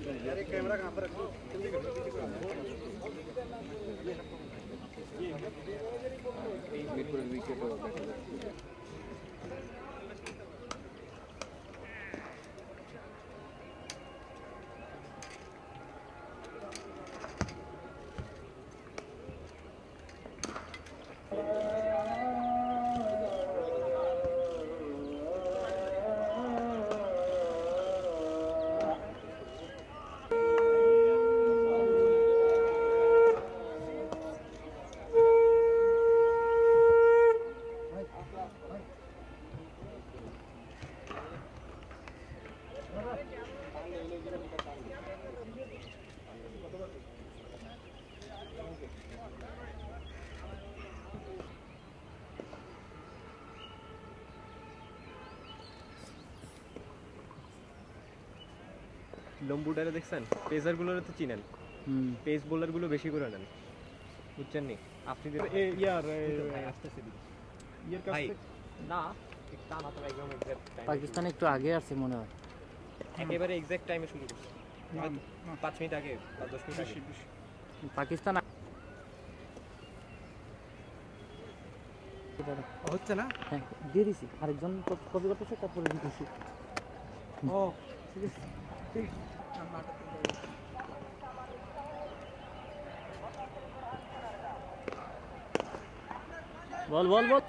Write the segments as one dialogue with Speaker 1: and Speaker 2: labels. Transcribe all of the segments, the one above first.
Speaker 1: Camera कहाँ पर रखो? লম্বুটারে দেখছেন? পেসারগুলোরে তো চিনেন, পেস বোলারগুলো বেশি করে নেন, বুঝছেন নি? আপনি না
Speaker 2: পাকিস্তান একটু আগে আছে মনে হয়,
Speaker 1: একেবারে এক্সাক্ট টাইমে শুরু করছে, 5 মিনিট আগে বা 10 মিনিট আগে
Speaker 2: পাকিস্তান
Speaker 1: হচ্ছে না।
Speaker 2: হ্যাঁ দিয়ে দিছি, আরেকজন কপি করতেছে তারপরে দিতেছি।
Speaker 1: ও ঠিক আছে, ঠিক
Speaker 2: বল বল বল।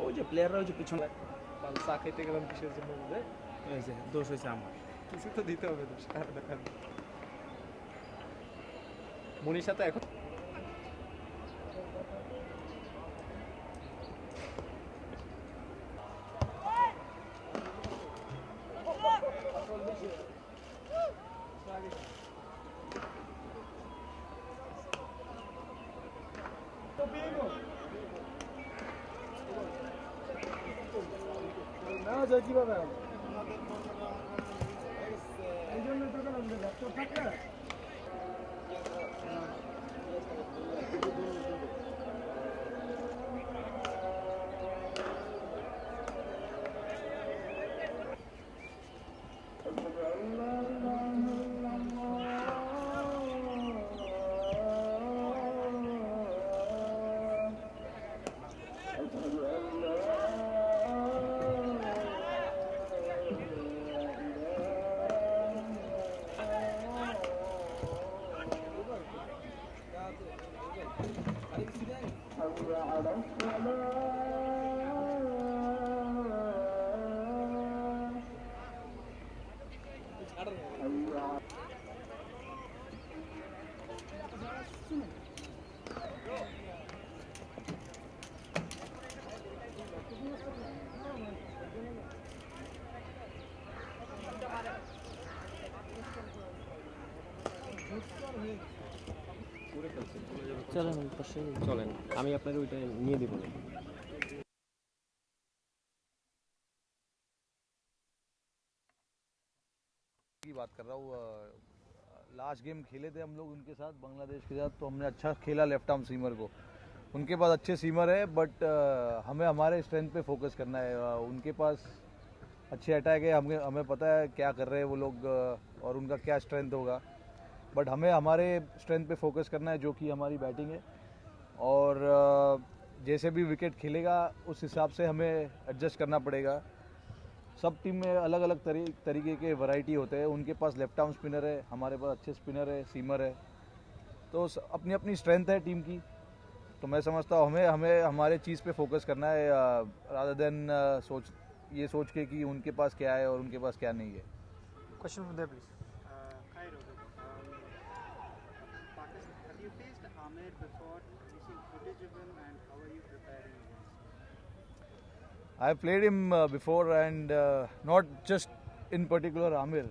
Speaker 1: ওই যে প্লেয়াররা ওই যে পিছনে চা খেতে গেলাম কিসের জন্য বুঝে হয়েছে, দোষ হয়েছে আমার, কিছু তো দিতে হবে দোষ। মনীষা তো এখন কিভাবে এই জন্য তো ল্যাপটপ থাকে।
Speaker 2: চলেন পাশে
Speaker 1: চলেন, আমি আপনাকে ওইটা নিয়ে দেবো।
Speaker 3: की बात कर रहा हूँ, लास्ट गेम खेले थे हम लोग उनके साथ, बांग्लादेश के साथ, तो हमने अच्छा खेला लेफ्ट आर्म सीमर को। उनके पास अच्छे सीमर है, बट हमें हमारे स्ट्रेंथ पे फोकस करना है। उनके पास अच्छे अटैक है, हमें हमें पता है क्या कर रहे हैं वो लोग और उनका क्या स्ट्रेंथ होगा। बट हमें हमारे स्ट्रेंथ पे फोकस करना है जो कि हमारी बैटिंग है और जैसे भी विकेट खेलेगा उस हिसाब से हमें एडजस्ट करना पड़ेगा। सब टीम में अलग अलग तरीके के वैरायटी होते हैं, उनके पास लेफ्ट आर्म स्पिनर है, हमारे पास अच्छे स्पिनर है, सीमर है, तो अपनी अपनी स्ट्रेंथ है टीम की। तो मैं समझता हूँ हमें हमें हमारे चीज़ पे फोकस करना है रादर देन सोच के कि उनके पास क्या है और उनके पास क्या नहीं है।
Speaker 2: Question from there, please.
Speaker 4: Hi Rohit. Pakistan, have you faced Amir before? Have you seen footage of him and how are you preparing against him?
Speaker 3: I've played him before and not just in particular Amir.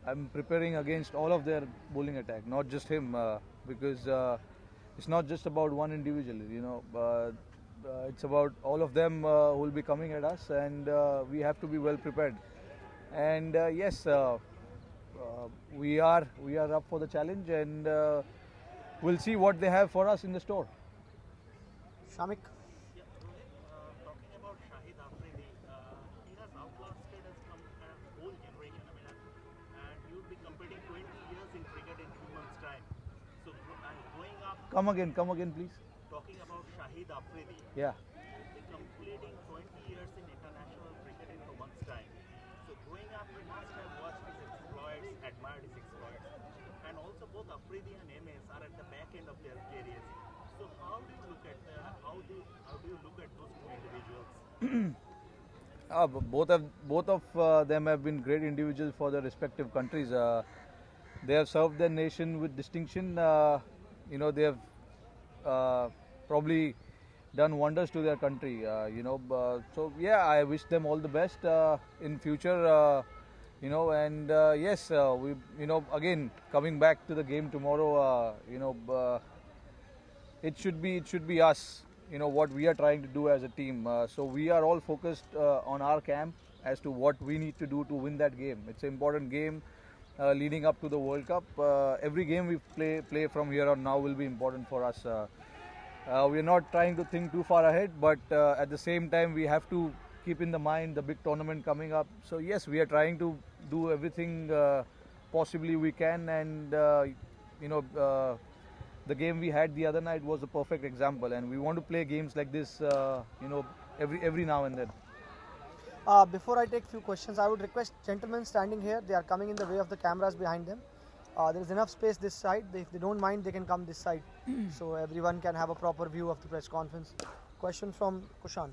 Speaker 3: I'm preparing against all of their bowling attack, not just him, because it's not just about one individual. You know, it's about all of them who will be coming at us, and we have to be well prepared. And yes, we are up for the challenge, and we'll see what they have for us in the store.
Speaker 2: Shamik.
Speaker 5: Talking about Shahid Afridi, he has outlasted us from a whole generation. I mean, and he would be competing 20 years in cricket in 2 months' time. So, and going up,
Speaker 3: Come again, please.
Speaker 5: talking about Shahid Afridi,
Speaker 3: Yeah.
Speaker 5: would be completing 20 years in international cricket in 2 months' time. So, growing up, we must have watched his exploits, admired his exploits, and also both Afridi and MS are at the back end of their careers. So, how do you look at those two individuals?
Speaker 3: Both of them have been great individuals for their respective countries. They have served their nation with distinction. You know, they have probably done wonders to their country. So yeah, I wish them all the best in future. And yes, we again coming back to the game tomorrow. It should be us. You know what we are trying to do as a team. So we are all focused on our camp as to what we need to do to win that game. It's an important game leading up to the World Cup. Every game we play from here on now will be important for us. We are not trying to think too far ahead, but at the same time we have to keep in the mind the big tournament coming up. So yes, we are trying to do everything possibly we can, and the game we had the other night was a perfect example, and we want to play games like this every now and then.
Speaker 2: Before I take few questions, I would request gentlemen standing here. They are coming in the way of the cameras behind them. There is enough space this side. If they don't mind, they can come this side, so everyone can have a proper view of the press conference. Question from Kushan.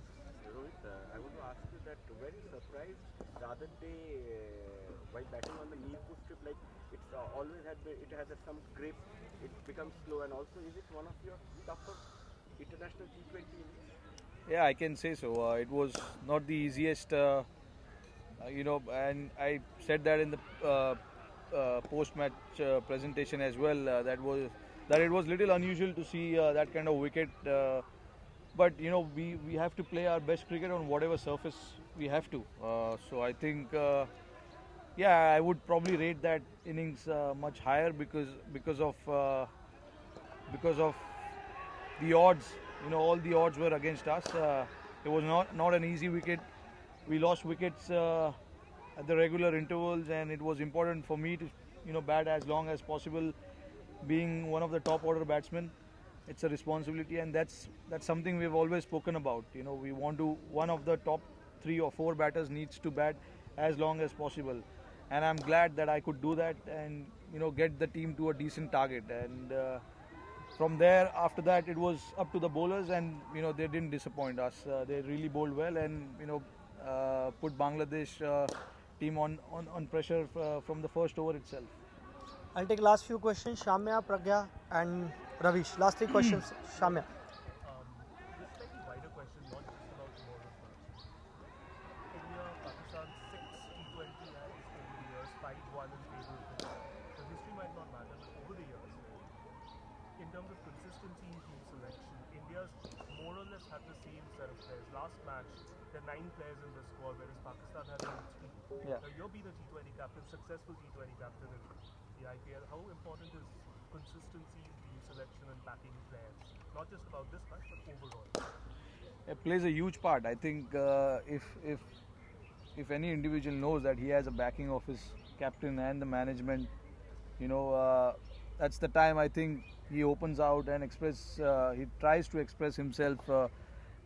Speaker 6: Rohit, I want to ask you that were you surprised rather day while batting on the knee push strip, like it's always it has some grip, it becomes slow, and also is it one of your tougher international T20 innings?
Speaker 3: Yeah, I can say so. It was not the easiest, and I said that in the post-match presentation as well. That it was little unusual to see that kind of wicket. But we have to play our best cricket on whatever surface we have to. So I think, I would probably rate that innings much higher because of the odds. All the odds were against us. It was not an easy wicket. We lost wickets at the regular intervals, and it was important for me to bat as long as possible. Being one of the top order batsmen, it's a responsibility, and that's something we've always spoken about. We want to, one of the top 3 or 4 batters needs to bat as long as possible, and I'm glad that I could do that and get the team to a decent target. And from there, after that, it was up to the bowlers, and they didn't disappoint us. They really bowled well, and put Bangladesh team on pressure from the first over itself.
Speaker 2: I'll take last few questions. Shamya, Pragya, and Ravish. Last 3 questions. Shamya.
Speaker 5: This slightly wider question, not just about tomorrow's match. India, Pakistan, 6 T20 has over the years, 5-1 in favor of India. The history might not matter, but over the years, in terms of consistency in team selection, India's more or less had the same set of players. Last match, there are 9 players in the squad, whereas Pakistan had only 3.
Speaker 3: Yeah.
Speaker 5: Now you'll be the T20 captain, successful T20 captain in the IPL. How important is consistency in team selection and backing players? Not just about this match, but overall.
Speaker 3: It plays a huge part. I think if any individual knows that he has a backing of his captain and the management, that's the time I think he opens out and he tries to express himself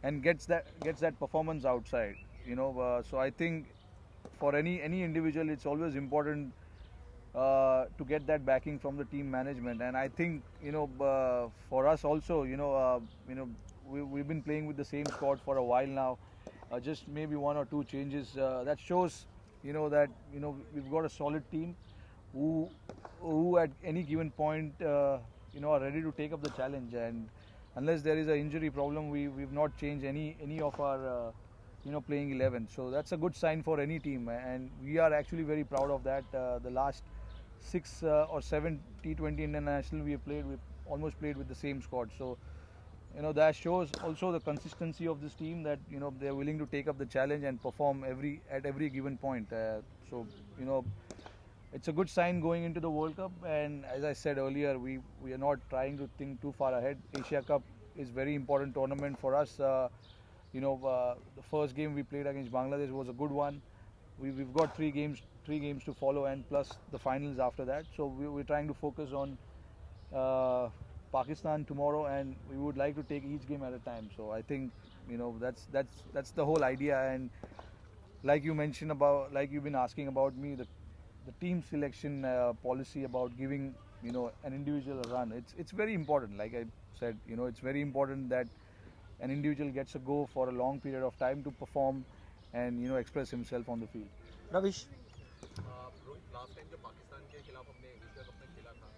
Speaker 3: and gets that performance outside. So I think for any individual, it's always important to get that backing from the team management. And I think for us also, we've been playing with the same squad for a while now. Just maybe one or two changes that shows that we've got a solid team who at any given point are ready to take up the challenge. And unless there is an injury problem, we've not changed any of our playing 11. So that's a good sign for any team, and we are actually very proud of that. The last 6 or 7 T20 international we have played, we almost played with the same squad. So that shows also the consistency of this team, that they're willing to take up the challenge and perform at every given point. So it's a good sign going into the World Cup. And as I said earlier, we are not trying to think too far ahead. Asia Cup is very important tournament for us. The first game we played against Bangladesh was a good one. We've got three games to follow, and plus the finals after that. So we're trying to focus on Pakistan tomorrow, and we would like to take each game at a time. So I think that's the whole idea. And like you've been asking about me, the team selection policy about giving an individual a run. It's very important. Like I said, it's very important that an individual gets a go for a long period of time to perform and express himself on the field.
Speaker 2: Ravish.
Speaker 7: Rohit, last time जब पाकिस्तान के खिलाफ हमने Asia cup में खेला था,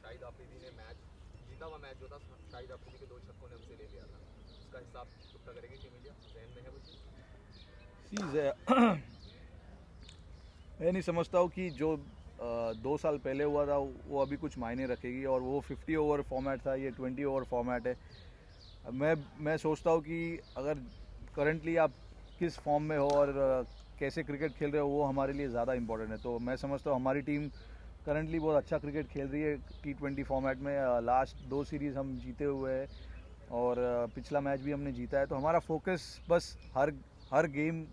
Speaker 7: शाहिद आफरीदी ने match जीता हुआ मैच जो था, शाहिद आफरीदी के 2 छक्कों ने हमसे ले लिया था। उसका हिसाब चुकता करेगी टीम इंडिया? जहन में है वो चीज़?
Speaker 3: मैं नहीं समझता हूँ कि जो 2 साल पहले हुआ था वो अभी कुछ मायने रखेगी, और वो 50 ओवर फॉर्मेट था, ये 20 ओवर फॉर्मेट है। मैं सोचता हूँ कि अगर करंटली आप किस फॉर्म में हो और कैसे क्रिकेट खेल रहे हो, वो हमारे लिए ज़्यादा इंपॉर्टेंट है। तो मैं समझता हूँ हमारी टीम करंटली बहुत अच्छा क्रिकेट खेल रही है T20 फॉर्मेट में। लास्ट 2 सीरीज़ हम जीते हुए हैं, और पिछला मैच भी हमने जीता है। तो हमारा फोकस बस हर गेम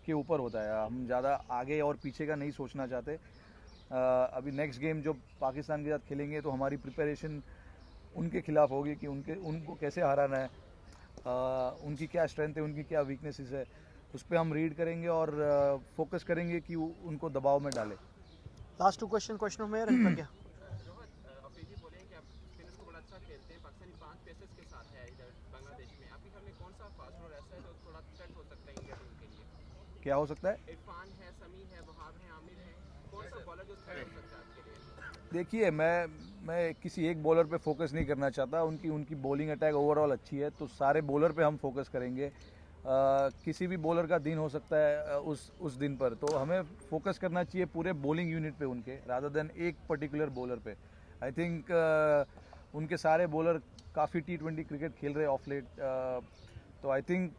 Speaker 3: के ऊपर होता है। हम ज़्यादा आगे और पीछे का नहीं सोचना चाहते। अभी नेक्स्ट गेम जो पाकिस्तान के साथ खेलेंगे, तो हमारी प्रिपरेशन उनके खिलाफ होगी कि उनको कैसे हराना है, उनकी क्या स्ट्रेंथ है, उनकी क्या वीकनेसेस है, उस पर हम रीड करेंगे और फोकस करेंगे कि उनको दबाव में डालें।
Speaker 2: Last 2 question of Mayor and Pragya.
Speaker 7: Rohit, Afridi बोले कि आप स्पिनर्स को बड़ा अच्छा खेलते हैं, पाकिस्तानी 5 पेसर्स के साथ है इधर बांग्लादेश में। आपके ख्याल में कौन सा फास्ट बॉलर ऐसा है जो थोड़ा थ्रेट हो सकता है इंडिया टीम के लिए?
Speaker 3: क्या हो सकता है?
Speaker 7: इरफान है, समी है, वहाब है, आमिर है, कौन सा बॉलर जो थ्रेट हो सकता है आपके लिए?
Speaker 3: देखिए, मैं किसी एक बॉलर पे फोकस नहीं करना चाहता। उनकी बॉलिंग अटैक ओवरऑल अच्छी है, तो सारे बॉलर पे हम फोकस करेंगे। किसी भी बॉलर का दिन हो सकता है उस दिन पर, तो हमें फोकस करना चाहिए पूरे बॉलिंग यूनिट पे उनके, रादर देन एक पर्टिकुलर बॉलर पे। आई थिंक उनके सारे बॉलर काफ़ी T20 क्रिकेट खेल रहे ऑफ लेट, तो आई थिंक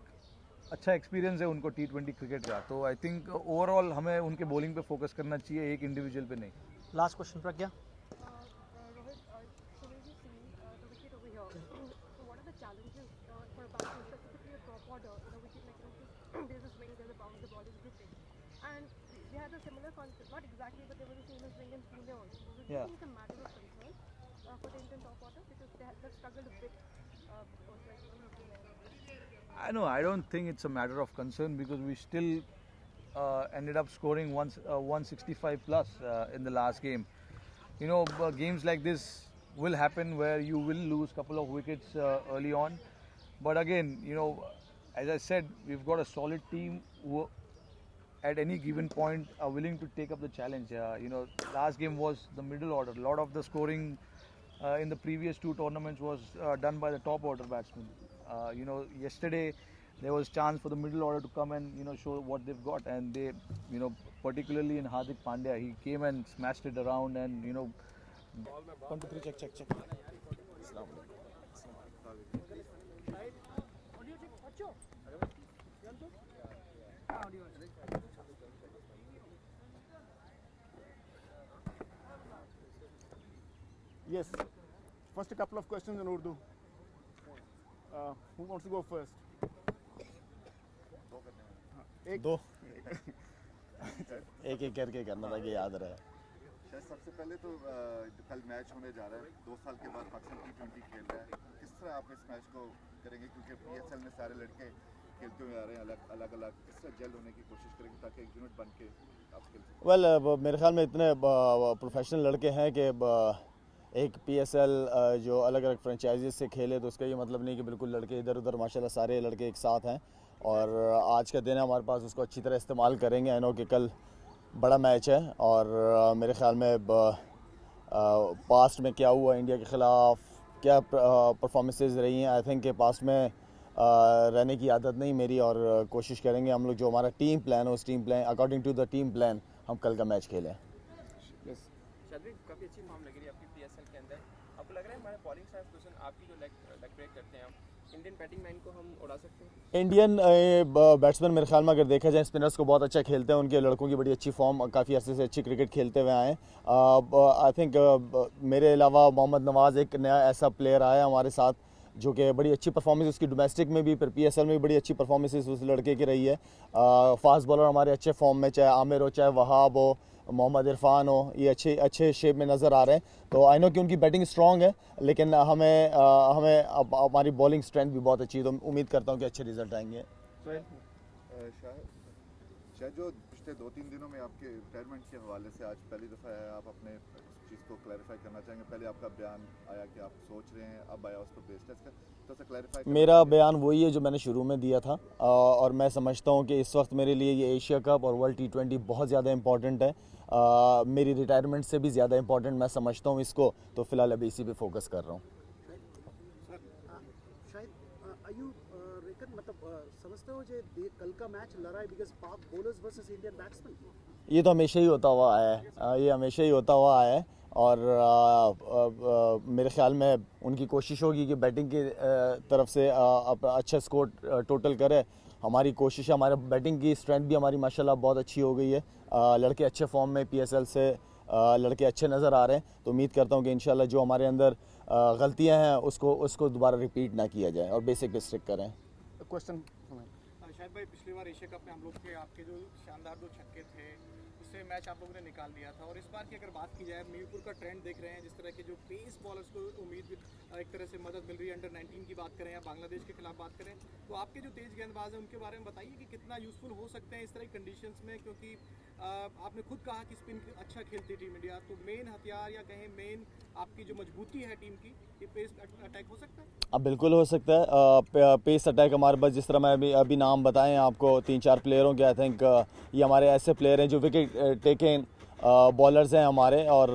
Speaker 3: अच्छा एक्सपीरियंस है उनको T20 क्रिकेट का। तो आई थिंक ओवरऑल हमें उनके बॉलिंग पे फोकस करना चाहिए, एक इंडिविजुअल पे नहीं।
Speaker 2: Last question, Pragya.
Speaker 8: Rohit, so when you see the wicket over here, so what are the challenges for a batsman, specifically a top order, the wicket like there's a swing, there's a bounce, the ball is gripping, and they had a similar concept, not exactly, but there was the same swing in Pune also. So do you think it's a matter of concern for the Indian top order, because they've struggled a bit
Speaker 3: I don't think it's a matter of concern, because we still ended up scoring 165 plus in the last game. Games like this will happen where you will lose a couple of wickets early on. But again, as I said, we've got a solid team who at any given point are willing to take up the challenge. Last game was the middle order. A lot of the scoring in the previous 2 tournaments was done by the top order batsmen. Yesterday there was chance for the middle order to come and show what they've got, and they, particularly in Hardik Pandya, he came and smashed it around, and
Speaker 1: 1 2 3 check.
Speaker 9: Yes. First, a couple of questions in Urdu. Who wants to go first?
Speaker 10: दो एक एक करके करना था कि याद रहे। शायद सबसे पहले तो कल मैच होने जा रहा है, 2 साल के बाद पाकिस्तान T20 खेल रहा है, किस तरह आप इस मैच को करेंगे, क्योंकि PSL में सारे लड़के खेलते हुए आ रहे हैं अलग अलग, किस तरह जेल होने की कोशिश करेंगे ताकि एक यूनिट बन के आप खेल सकें?
Speaker 11: वेल मेरे ख्याल में इतने प्रोफेशनल लड़के हैं कि एक PSL जो अलग अलग फ्रेंचाइजीज से खेले तो उसका ये मतलब नहीं कि बिल्कुल लड़के इधर उधर, माशाल्लाह सारे लड़के एक साथ हैं और आज का दिन है हमारे पास, उसको अच्छी तरह इस्तेमाल करेंगे। आई नो कि कल बड़ा मैच है और मेरे ख्याल में पास्ट में क्या हुआ इंडिया के ख़िलाफ़, क्या परफॉर्मेंसेस रही हैं, आई थिंक कि पास्ट में रहने की आदत नहीं मेरी और कोशिश करेंगे हम लोग जो हमारा टीम प्लान है उस team plan according to the team plan हम कल का मैच खेलें।
Speaker 1: शायद काफ़ी अच्छी फॉर्म लग रही है आपकी PSL के अंदर, आपको लग रहा है हमारे बॉलिंग स्टाइल पोजीशन आपकी जो लेग ब्रेक करते हैं हम इंडियन बैटिंग लाइन को हम उड़ा सकते हैं?
Speaker 11: इंडियन बैट्समैन मेरे ख्याल में अगर देखा जाए स्पिनर्स को बहुत अच्छा खेलते हैं, उनके लड़कों की बड़ी अच्छी फॉर्म, काफ़ी अरसे से अच्छी क्रिकेट खेलते हुए आए हैं। आई थिंक मेरे अलावा मोहम्मद नवाज़ एक नया ऐसा प्लेयर आया हमारे साथ जो कि बड़ी अच्छी परफॉर्मेंस उसकी डोमेस्टिक में भी फिर PSL में भी बड़ी अच्छी परफॉर्मेंस उस लड़के की रही है। फास्ट बॉलर हमारे अच्छे फॉर्म में, चाहे आमिर हो, चाहे वहाब हो, मोहम्मद इरफान हो, ये अच्छे शेप में नज़र आ रहे हैं। तो आई नो कि उनकी बैटिंग स्ट्रॉन्ग है लेकिन हमें हमारी बॉलिंग स्ट्रेंथ भी बहुत अच्छी है, तो उम्मीद करता हूँ कि अच्छे रिजल्ट आएंगे।
Speaker 10: शायद जो पिछले 2-3 दिनों में आपके रिटायरमेंट के हवाले से आज पहली दफ़ा है आप अपने चीज़ को क्लैरिफाई करना चाहेंगे? पहले आपका बयान आया कि आप सोच रहे हैं, अब आया उसको बेस्ड है, तो क्लैरिफाई। मेरा
Speaker 11: बयान वही है जो मैंने शुरू में दिया था और मैं समझता हूँ कि इस वक्त मेरे लिए ये एशिया कप और वर्ल्ड T20 बहुत ज़्यादा इंपॉर्टेंट है, मेरी रिटायरमेंट से भी ज़्यादा इंपॉर्टेंट मैं समझता हूँ इसको, तो फिलहाल अभी इसी पे फोकस कर रहा हूँ।
Speaker 12: समझते हो जो कल का मैच लड़ा है बिकॉज़ पाक बॉलर्स वर्सेस इंडियन बैट्समैन?
Speaker 11: ये तो हमेशा ही होता हुआ आया है, ये हमेशा ही होता हुआ आया है और मेरे ख्याल में उनकी कोशिश होगी कि बैटिंग की तरफ से अच्छा स्कोर टोटल करे। हमारी कोशिश है, हमारे बैटिंग की स्ट्रेंथ भी हमारी माशाल्लाह बहुत अच्छी हो गई है, लड़के अच्छे फॉर्म में PSL से लड़के अच्छे नज़र आ रहे हैं, तो उम्मीद करता हूँ कि इंशाल्लाह जो हमारे अंदर गलतियाँ हैं उसको दोबारा रिपीट ना किया जाए और बेसिक पे स्टिक करें।
Speaker 9: क्वेश्चन
Speaker 13: शायद भाई पिछली बार एशिया कप में हम लोग के आपके जो शानदार 2 छक्के थे उससे मैच आप लोगों ने निकाल दिया था, और इस बार की अगर बात की जाए मीरपुर का ट्रेंड देख रहे हैं, जिस तरह के जो पेस बॉलर्स को उम्मीद भी एक तरह से मदद मिल रही है, अंडर-19 की बात करें या बांग्लादेश के खिलाफ बात करें, तो आपके जो तेज गेंदबाज हैं उनके बारे में बताइए कि कितना यूजफुल हो सकते हैं इस तरह की कंडीशंस में, क्योंकि आपने खुद कहा कि स्पिन अच्छा खेलती है टीम इंडिया, तो मेन हथियार या कहें मेन आपकी जो मजबूती है टीम की, ये पेस अटैक हो सकता है?
Speaker 11: अब बिल्कुल हो सकता है, पेस अटैक हमारे पास जिस तरह मैं अभी नाम बताएं आपको 3-4 प्लेयरों के, आई थिंक ये हमारे ऐसे प्लेयर हैं जो विकेट टेकिंग बॉलर्स हैं हमारे, और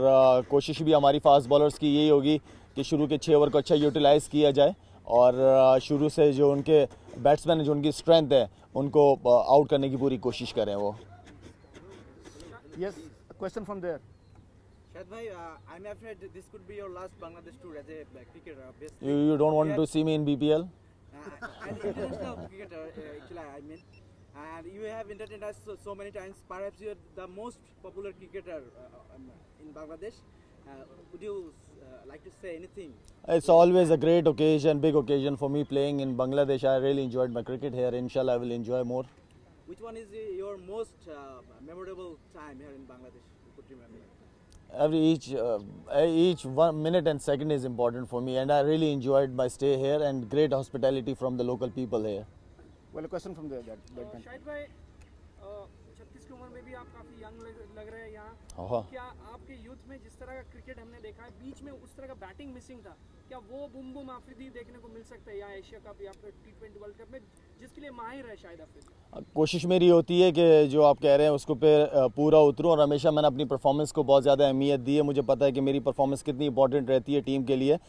Speaker 11: कोशिश भी हमारी फास्ट बॉलर्स की यही होगी कि शुरू के 6 ओवर को अच्छा यूटिलाइज़ किया जाए और शुरू से जो उनके बैट्समैन हैं जो उनकी स्ट्रेंथ है उनको आउट करने की पूरी कोशिश करें वो।
Speaker 9: Yes, a question from there.
Speaker 4: Shahid bhai, I'm afraid this could be your last Bangladesh tour as a cricketer.
Speaker 11: You don't want to see me in BPL?
Speaker 4: And international cricketer, actually, I mean. And you have entertained us so many times. Perhaps you're the most popular cricketer in Bangladesh. Would you like to say anything?
Speaker 11: It's always a great occasion, big occasion for me playing in Bangladesh. I really enjoyed my cricket here. Inshallah, I will enjoy more.
Speaker 4: Which one is your most memorable time here in Bangladesh? You could remember.
Speaker 11: Each 1 minute and second is important for me, and I really enjoyed my stay here and great hospitality from the local people here.
Speaker 9: Well, a question from there.
Speaker 13: Shahid भाई 36 की उम्र में भी आप काफ़ी young लग रहे हैं यहाँ, क्या आपके यूथ में जिस तरह का क्रिकेट हमने देखा है बीच में उस तरह का बैटिंग मिसिंग था, क्या वो बुम बुम आफरीदी देखने को मिल सकता है यहाँ एशिया कप या फिर T20 वर्ल्ड कप में, जिसके लिए माहिर है शाहिद आफरीदी?
Speaker 11: कोशिश मेरी होती है कि जो आप कह रहे हैं उसको पे पूरा उतरूं, और हमेशा मैंने अपनी परफॉर्मेंस को बहुत ज़्यादा अहमियत दी है। मुझे पता है कि मेरी परफॉर्मेंस कितनी इंपॉर्टेंट रहती है टीम के लिए।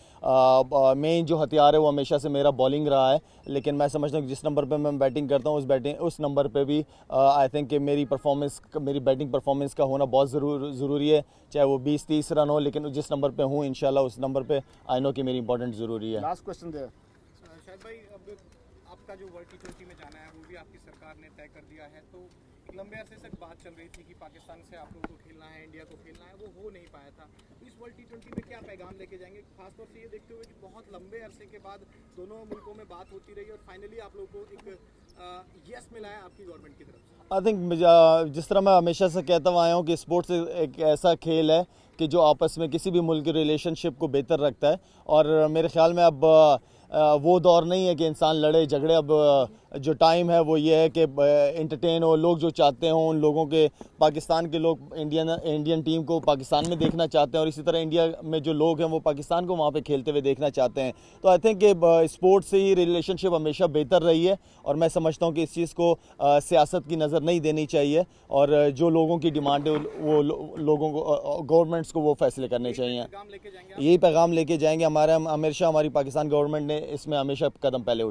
Speaker 11: मेन जो हथियार है वो हमेशा से मेरा बॉलिंग रहा है, लेकिन मैं समझता हूँ कि जिस नंबर पे मैं बैटिंग करता हूँ उस नंबर पे भी आई थिंक कि मेरी बैटिंग परफॉर्मेंस का होना बहुत ज़रूरी है, चाहे वो 20-30 रन हो, लेकिन जिस नंबर पे हूँ इंशाल्लाह उस नंबर पे आई नो कि मेरी इंपॉर्टेंट ज़रूरी है।
Speaker 9: Last question there.
Speaker 13: शाहिद भाई अब आप आपका जो वर्ल्ड T20 में जाना है वो भी आपकी सरकार ने तय कर दिया है। तो एक लंबे अरसे से बात चल रही थी कि पाकिस्तान से आप लोगों को खेलना है, इंडिया को खेलना है, वो हो नहीं पाया था। तो इस वर्ल्ड T20 में क्या पैगाम लेके जाएंगे, खासतौर से ये देखते हुए कि बहुत लंबे अरसे के बाद दोनों मुल्कों में बात होती रही और फाइनली आप लोगों को एक यस मिला है आपकी गवर्नमेंट की तरफ से?
Speaker 11: आई थिंक जिस तरह मैं हमेशा से कहता हुआ आया हूँ कि स्पोर्ट्स एक ऐसा खेल है कि जो आपस में किसी भी मुल्क की रिलेशनशिप को बेहतर रखता है। और मेरे ख्याल में अब वो दौर नहीं है कि इंसान लड़े झगड़े। अब जो टाइम है वो ये है कि एंटरटेन हो, लोग जो चाहते हों उन लोगों के, पाकिस्तान के लोग इंडियन टीम को पाकिस्तान में देखना चाहते हैं और इसी तरह इंडिया में जो लोग हैं वो पाकिस्तान को वहाँ पे खेलते हुए देखना चाहते हैं। तो आई थिंक कि स्पोर्ट्स से ही रिलेशनशिप हमेशा बेहतर रही है और मैं समझता हूँ कि इस चीज़ को सियासत की नज़र नहीं देनी चाहिए और जो लोगों की डिमांड है वो लोगों को, गवर्नमेंट्स को वो फैसले करने चाहिए। यही पैगाम लेके जाएंगे। हमेशा हमारी पाकिस्तान गवर्नमेंट ने इसमें हमेशा कदम पहले